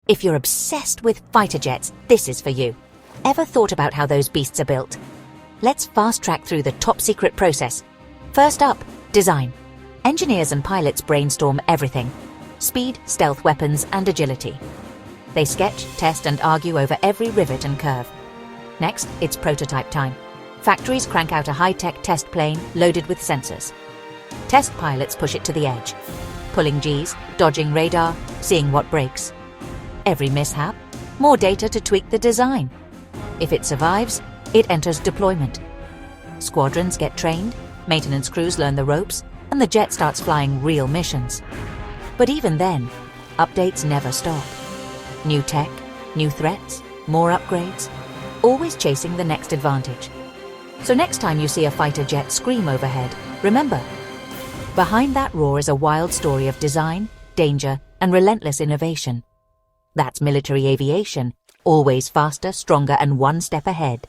If you're obsessed with fighter jets, this is for you. Ever thought about how those beasts are built? Let's fast track through the top secret process. First up, design. Engineers and pilots brainstorm everything: speed, stealth, weapons, and agility. They sketch, test, and argue over every rivet and curve. Next, it's prototype time. Factories crank out a high-tech test plane loaded with sensors. Test pilots push it to the edge, pulling Gs, dodging radar, seeing what breaks. Every mishap, more data to tweak the design. If it survives, it enters deployment. Squadrons get trained, maintenance crews learn the ropes, and the jet starts flying real missions. But even then, updates never stop. New tech, new threats, more upgrades, always chasing the next advantage. So next time you see a fighter jet scream overhead, remember, behind that roar is a wild story of design, danger, and relentless innovation. That's military aviation, always faster, stronger, and one step ahead.